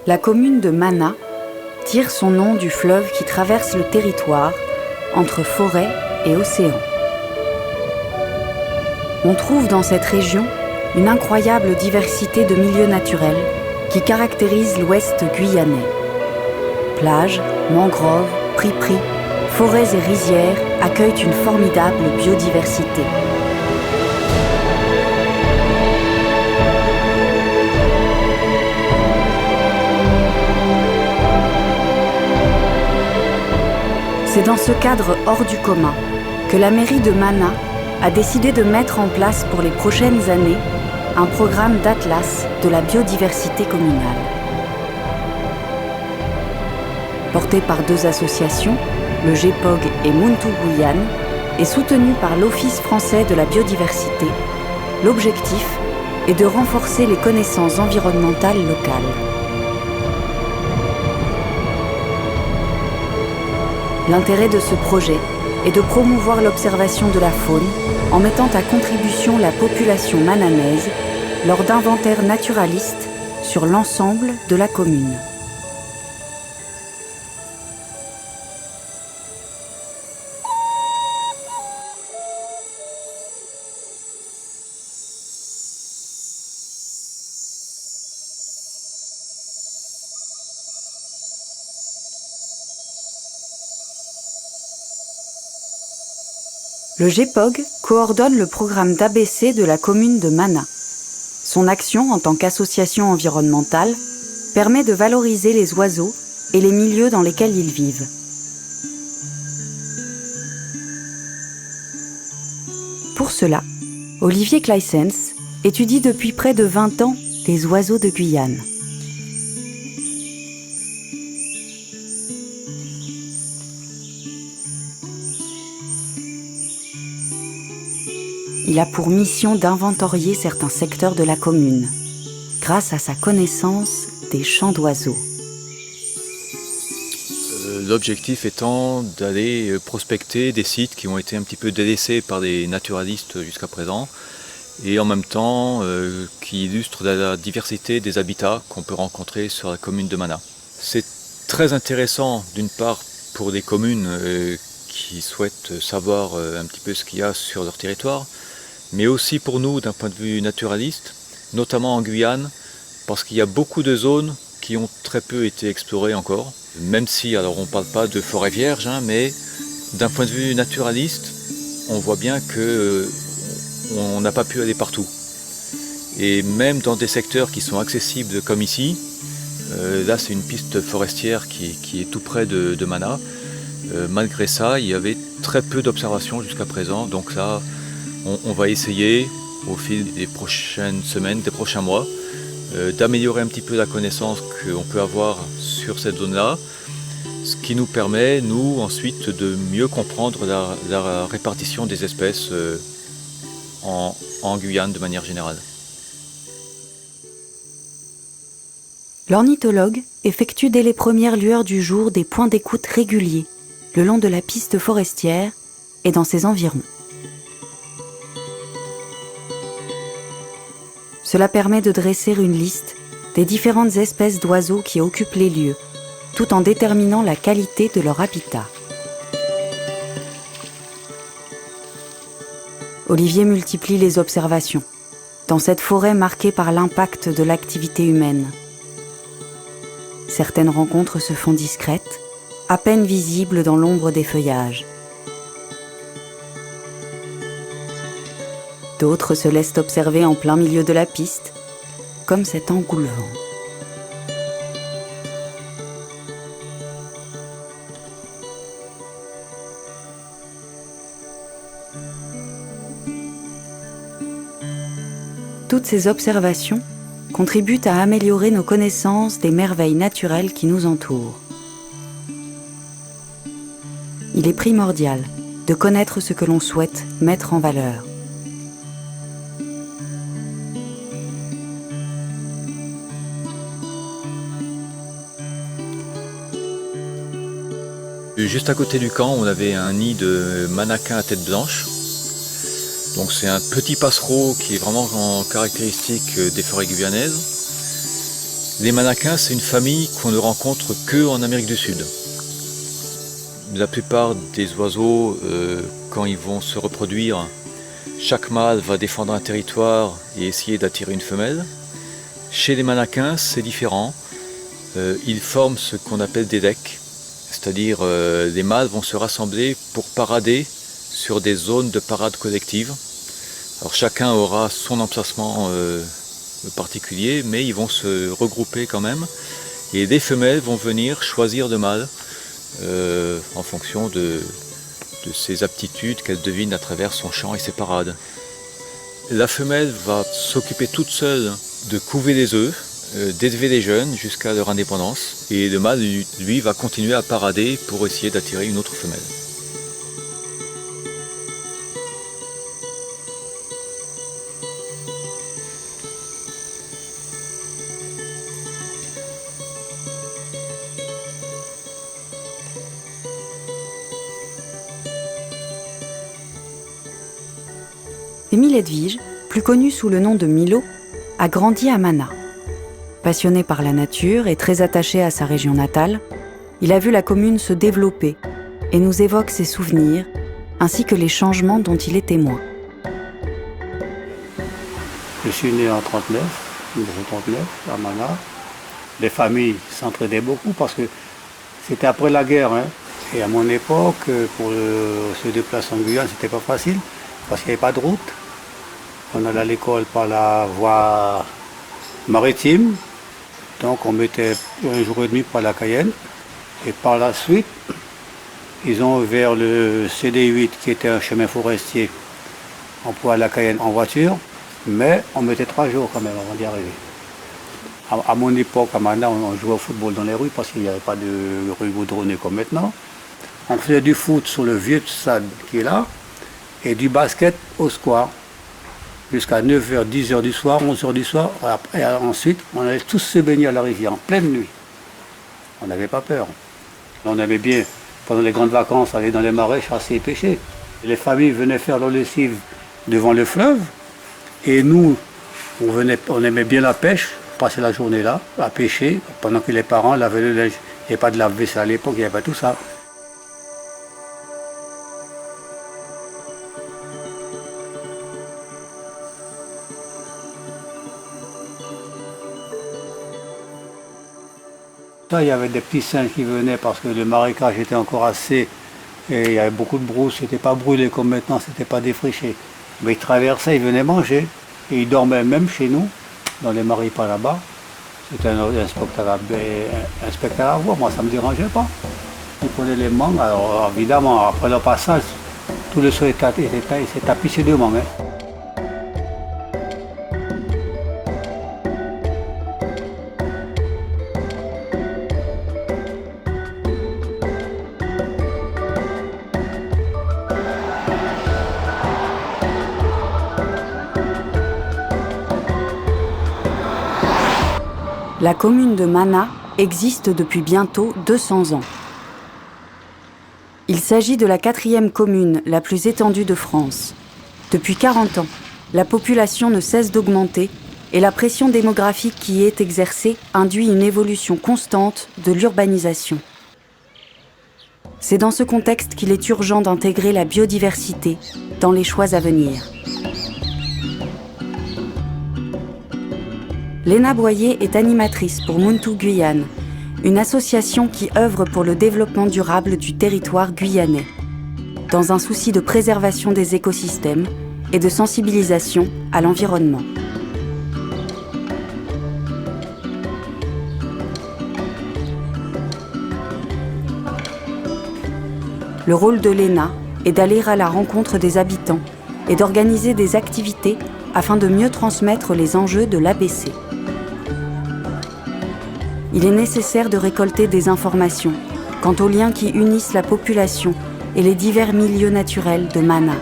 La commune de Mana tire son nom du fleuve qui traverse le territoire entre forêt et océan. On trouve dans cette région une incroyable diversité de milieux naturels qui caractérise l'ouest guyanais. Plages, mangroves, prairies, forêts et rizières accueillent une formidable biodiversité. C'est dans ce cadre hors du commun que la mairie de Mana a décidé de mettre en place pour les prochaines années un programme d'atlas de la biodiversité communale. Porté par deux associations, le GEPOG et Muntu Guyane, et soutenu par l'Office français de la biodiversité, l'objectif est de renforcer les connaissances environnementales locales. L'intérêt de ce projet est de promouvoir l'observation de la faune en mettant à contribution la population mananaise lors d'inventaires naturalistes sur l'ensemble de la commune. Le GEPOG coordonne le programme d'ABC de la commune de Mana. Son action en tant qu'association environnementale permet de valoriser les oiseaux et les milieux dans lesquels ils vivent. Pour cela, Olivier Claessens étudie depuis près de 20 ans les oiseaux de Guyane. Il a pour mission d'inventorier certains secteurs de la commune, grâce à sa connaissance des chants d'oiseaux. L'objectif étant d'aller prospecter des sites qui ont été un petit peu délaissés par des naturalistes jusqu'à présent, et en même temps qui illustrent la diversité des habitats qu'on peut rencontrer sur la commune de Mana. C'est très intéressant d'une part pour des communes qui souhaitent savoir un petit peu ce qu'il y a sur leur territoire, mais aussi pour nous d'un point de vue naturaliste, notamment en Guyane, parce qu'il y a beaucoup de zones qui ont très peu été explorées encore, même si, alors on ne parle pas de forêt vierge, mais d'un point de vue naturaliste, on voit bien qu'on n'a pas pu aller partout. Et même dans des secteurs qui sont accessibles comme ici, là c'est une piste forestière qui est tout près de Mana, malgré ça, il y avait très peu d'observations jusqu'à présent, donc ça, on va essayer au fil des prochaines semaines, des prochains mois, d'améliorer un petit peu la connaissance qu'on peut avoir sur cette zone-là, ce qui nous permet, nous, ensuite, de mieux comprendre la répartition des espèces en Guyane de manière générale. L'ornithologue effectue dès les premières lueurs du jour des points d'écoute réguliers le long de la piste forestière et dans ses environs. Cela permet de dresser une liste des différentes espèces d'oiseaux qui occupent les lieux, tout en déterminant la qualité de leur habitat. Olivier multiplie les observations, dans cette forêt marquée par l'impact de l'activité humaine. Certaines rencontres se font discrètes, à peine visibles dans l'ombre des feuillages. D'autres se laissent observer en plein milieu de la piste, comme cet engoulevent. Toutes ces observations contribuent à améliorer nos connaissances des merveilles naturelles qui nous entourent. Il est primordial de connaître ce que l'on souhaite mettre en valeur. Juste à côté du camp, on avait un nid de manakin à tête blanche. Donc c'est un petit passereau qui est vraiment en caractéristique des forêts guyanaises. Les manakins, c'est une famille qu'on ne rencontre qu'en Amérique du Sud. La plupart des oiseaux, quand ils vont se reproduire, chaque mâle va défendre un territoire et essayer d'attirer une femelle. Chez les manakins, c'est différent. Ils forment ce qu'on appelle des decks, c'est-à-dire les mâles vont se rassembler pour parader sur des zones de parade collective. Alors chacun aura son emplacement particulier, mais ils vont se regrouper quand même. Et les femelles vont venir choisir le mâle en fonction de ses aptitudes qu'elle devine à travers son chant et ses parades. La femelle va s'occuper toute seule de couver les œufs, d'élever les jeunes jusqu'à leur indépendance. Et le mâle, lui, va continuer à parader pour essayer d'attirer une autre femelle. Émile Edwige, plus connu sous le nom de Milo, a grandi à Mana. Passionné par la nature et très attaché à sa région natale, il a vu la commune se développer et nous évoque ses souvenirs ainsi que les changements dont il est témoin. Je suis né en 1939, à Mana. Les familles s'entraidaient beaucoup parce que c'était après la guerre. Et à mon époque, pour se déplacer en Guyane, c'était pas facile parce qu'il n'y avait pas de route. On allait à l'école par la voie maritime, donc on mettait un jour et demi par la Cayenne. Et par la suite, ils ont ouvert le CD8 qui était un chemin forestier. On pouvait aller à la Cayenne en voiture, mais on mettait 3 jours quand même avant d'y arriver. À mon époque, à Mana, on jouait au football dans les rues parce qu'il n'y avait pas de rue goudronnée comme maintenant. On faisait du foot sur le vieux stade qui est là et du basket au square jusqu'à 9h, 10h du soir, 11h du soir. Et ensuite, on allait tous se baigner à la rivière en pleine nuit. On n'avait pas peur. On aimait bien, pendant les grandes vacances, aller dans les marais, chasser et pêcher. Les familles venaient faire leur lessive devant le fleuve et nous, on aimait bien la pêche, passer la journée là, à pêcher, pendant que les parents lavaient le linge. Il n'y avait pas de lave-vaisselle à l'époque, il n'y avait pas tout ça. Il y avait des petits singes qui venaient parce que le marécage était encore assez, et il y avait beaucoup de brousse, c'était pas brûlé comme maintenant, c'était pas défriché. Mais ils traversaient, ils venaient manger, et ils dormaient même chez nous, dans les marais par là-bas. C'était un spectacle à voir, moi ça me dérangeait pas. Ils prenaient les mangues, alors évidemment, après leur passage, tout le sol s'est tapissé de mangues. La commune de Mana existe depuis bientôt 200 ans. Il s'agit de la 4e commune la plus étendue de France. Depuis 40 ans, la population ne cesse d'augmenter et la pression démographique qui y est exercée induit une évolution constante de l'urbanisation. C'est dans ce contexte qu'il est urgent d'intégrer la biodiversité dans les choix à venir. Léna Boyer est animatrice pour Muntu Guyane, une association qui œuvre pour le développement durable du territoire guyanais, dans un souci de préservation des écosystèmes et de sensibilisation à l'environnement. Le rôle de Léna est d'aller à la rencontre des habitants et d'organiser des activités afin de mieux transmettre les enjeux de l'ABC. Il est nécessaire de récolter des informations quant aux liens qui unissent la population et les divers milieux naturels de Mana.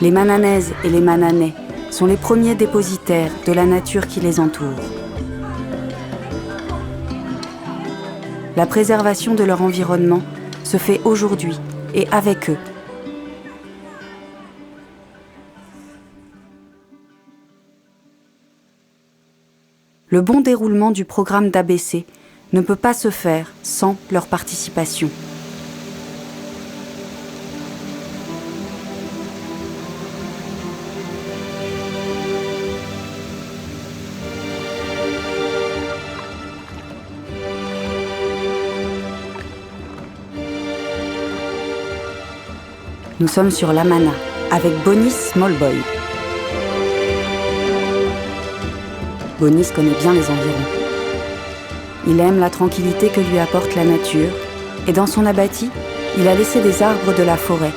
Les Mananaises et les Mananais sont les premiers dépositaires de la nature qui les entoure. La préservation de leur environnement se fait aujourd'hui et avec eux. le bon déroulement du programme d'ABC ne peut pas se faire sans leur participation. Nous sommes sur l'Amana, avec Bonis Smallboy. Bonis connaît bien les environs. Il aime la tranquillité que lui apporte la nature, et dans son abatis, il a laissé des arbres de la forêt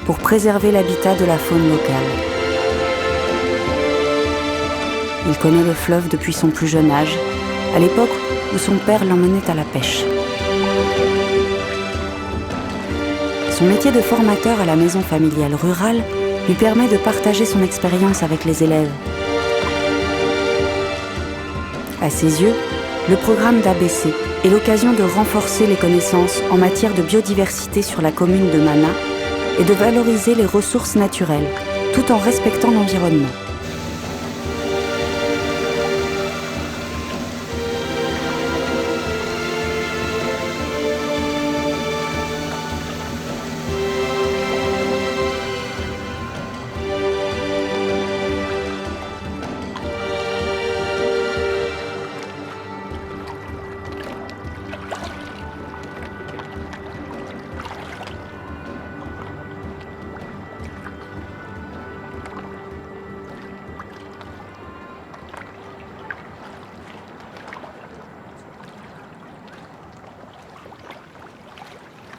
pour préserver l'habitat de la faune locale. Il connaît le fleuve depuis son plus jeune âge, à l'époque où son père l'emmenait à la pêche. Son métier de formateur à la maison familiale rurale lui permet de partager son expérience avec les élèves. À ses yeux, le programme d'ABC est l'occasion de renforcer les connaissances en matière de biodiversité sur la commune de Mana et de valoriser les ressources naturelles, tout en respectant l'environnement.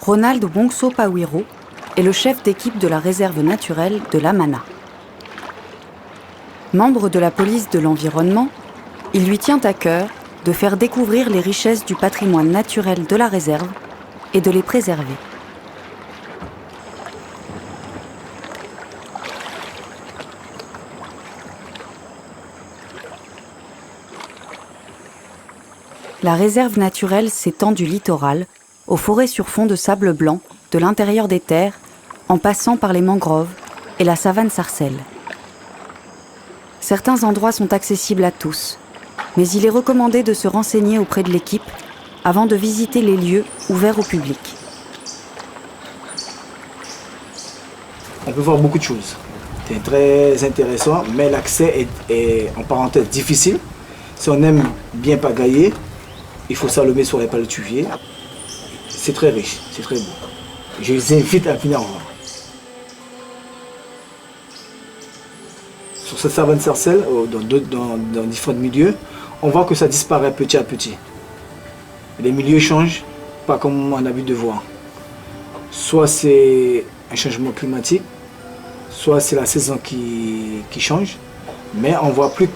Ronald Bongso Pawiro est le chef d'équipe de la réserve naturelle de l'Amana. Membre de la police de l'environnement, il lui tient à cœur de faire découvrir les richesses du patrimoine naturel de la réserve et de les préserver. La réserve naturelle s'étend du littoral aux forêts sur fond de sable blanc, de l'intérieur des terres, en passant par les mangroves et la savane sarcelle. Certains endroits sont accessibles à tous, mais il est recommandé de se renseigner auprès de l'équipe avant de visiter les lieux ouverts au public. On peut voir beaucoup de choses. C'est très intéressant, mais l'accès est en parenthèse difficile. Si on aime bien pagailler, il faut s'allumer sur les palétuviers. C'est très riche, c'est très beau. Je les invite à venir en voir. Sur cette savane sarcelle, dans différents milieux, on voit que ça disparaît petit à petit. Les milieux changent, pas comme on a l'habitude de voir. Soit c'est un changement climatique, soit c'est la saison qui change, mais on ne voit plus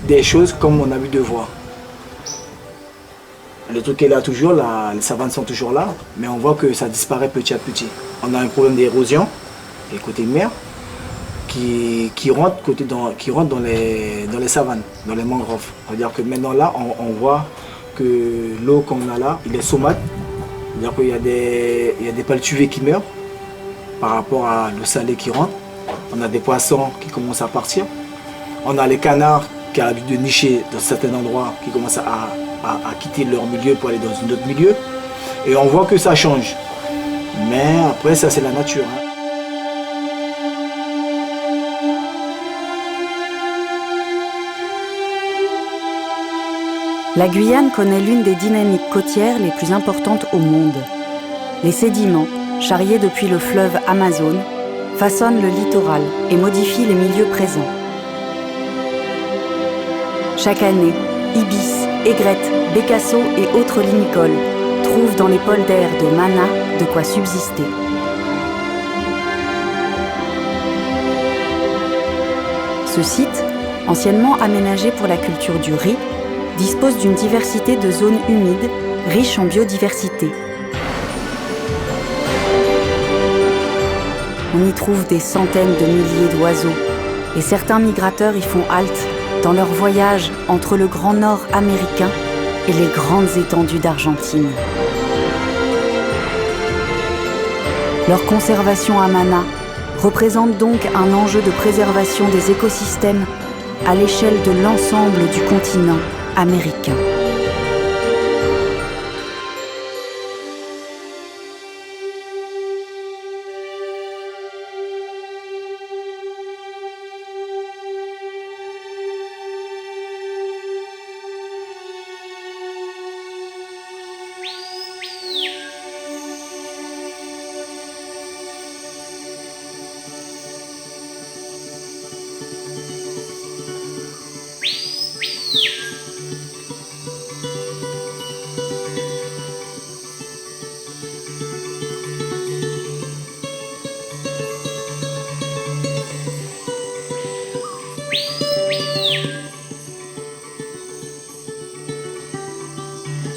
des choses comme on a l'habitude de voir. Le truc est là toujours, les savanes sont toujours là, mais on voit que ça disparaît petit à petit. On a un problème d'érosion, des côtés mer, qui rentre dans les savanes, dans les mangroves. C'est-à-dire que maintenant là, on voit que l'eau qu'on a là, il est saumâtre. C'est-à-dire qu'il y a des palétuviers qui meurent par rapport à l'eau salée qui rentre. On a des poissons qui commencent à partir. On a les canards qui ont l'habitude de nicher dans certains endroits, qui commencent à quitter leur milieu pour aller dans un autre milieu. Et on voit que ça change. Mais après, ça c'est la nature. La Guyane connaît l'une des dynamiques côtières les plus importantes au monde. Les sédiments, charriés depuis le fleuve Amazone, façonnent le littoral et modifient les milieux présents. Chaque année, ibis, aigrettes, bécassos et autres limicoles trouvent dans les polders de Mana de quoi subsister. Ce site, anciennement aménagé pour la culture du riz, dispose d'une diversité de zones humides, riches en biodiversité. On y trouve des centaines de milliers d'oiseaux, et certains migrateurs y font halte dans leur voyage entre le Grand Nord américain et les grandes étendues d'Argentine. Leur conservation à Mana représente donc un enjeu de préservation des écosystèmes à l'échelle de l'ensemble du continent américain.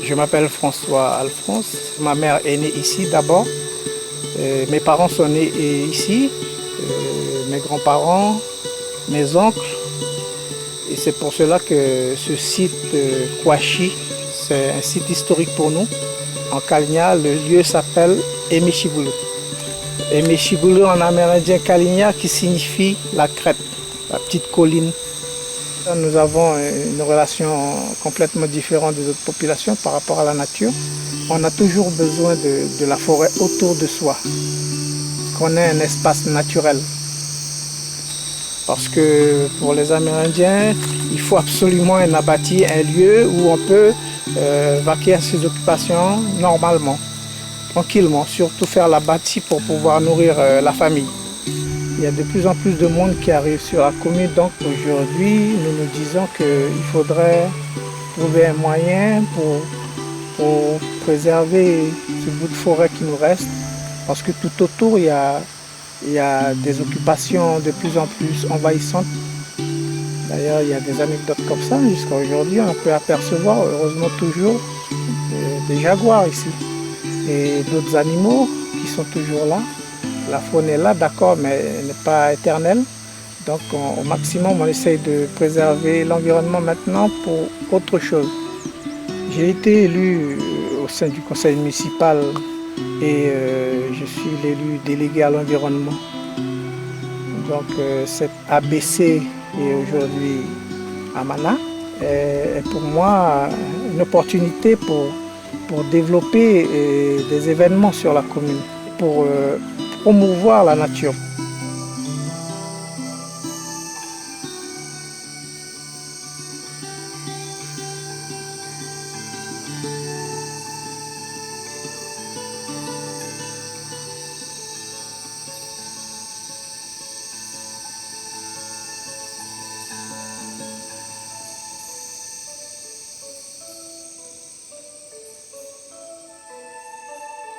Je m'appelle François Alphonse. Ma mère est née ici d'abord. Mes parents sont nés ici. Mes grands-parents, mes oncles. Et c'est pour cela que ce site Kouachi, c'est un site historique pour nous. En Kalinia, le lieu s'appelle Emeshibulu. Emeshibulu en amérindien Kalinia qui signifie la crête, la petite colline. Nous avons une relation complètement différente des autres populations par rapport à la nature. On a toujours besoin de la forêt autour de soi, qu'on ait un espace naturel. Parce que pour les Amérindiens, il faut absolument un abatis, un lieu où on peut vaquer à ses occupations normalement, tranquillement, surtout faire l'abatis pour pouvoir nourrir la famille. Il y a de plus en plus de monde qui arrive sur la commune, donc aujourd'hui nous nous disons qu'il faudrait trouver un moyen pour préserver ce bout de forêt qui nous reste, parce que tout autour il y a des occupations de plus en plus envahissantes. D'ailleurs il y a des anecdotes comme ça, jusqu'à aujourd'hui on peut apercevoir, heureusement toujours, des jaguars ici et d'autres animaux qui sont toujours là. La faune est là, d'accord, mais elle n'est pas éternelle. Donc au maximum, on essaye de préserver l'environnement maintenant pour autre chose. J'ai été élu au sein du conseil municipal et je suis l'élu délégué à l'environnement. Donc cette ABC est aujourd'hui à Mana est pour moi une opportunité pour développer des événements sur la commune, pour promouvoir la nature.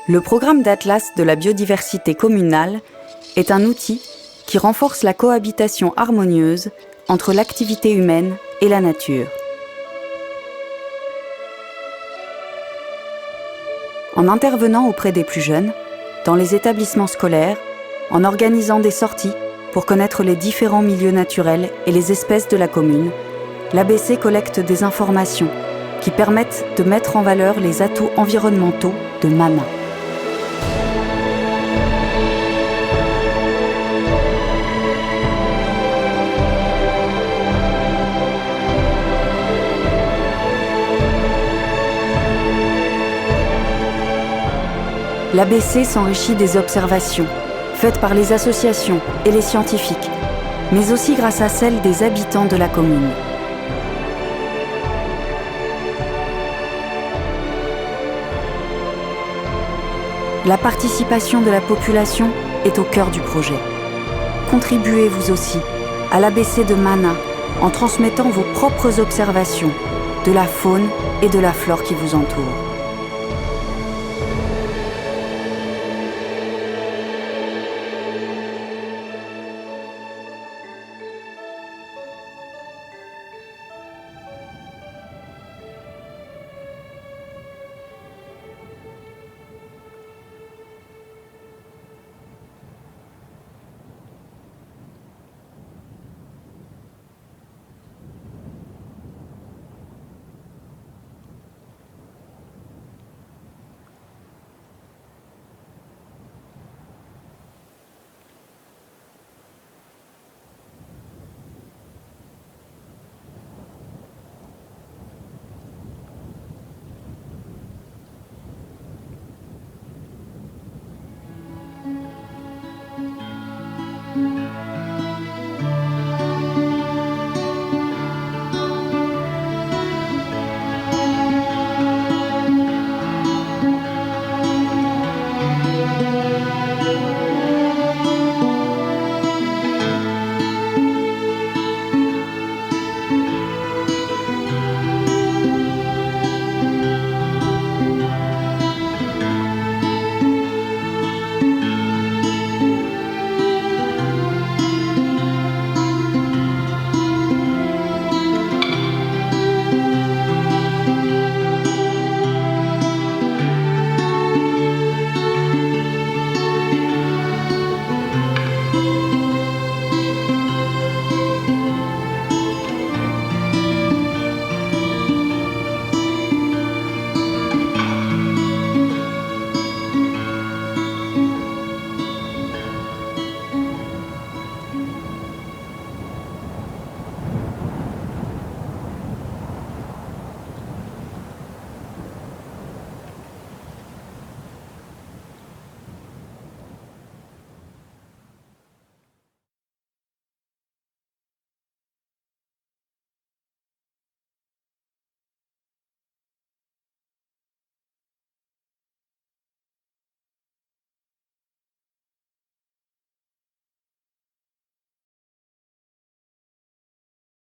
Le programme d'Atlas de la biodiversité communale est un outil qui renforce la cohabitation harmonieuse entre l'activité humaine et la nature. En intervenant auprès des plus jeunes, dans les établissements scolaires, en organisant des sorties pour connaître les différents milieux naturels et les espèces de la commune, l'ABC collecte des informations qui permettent de mettre en valeur les atouts environnementaux de Mana. L'ABC s'enrichit des observations faites par les associations et les scientifiques, mais aussi grâce à celles des habitants de la commune. La participation de la population est au cœur du projet. Contribuez vous aussi à l'ABC de Mana en transmettant vos propres observations de la faune et de la flore qui vous entourent.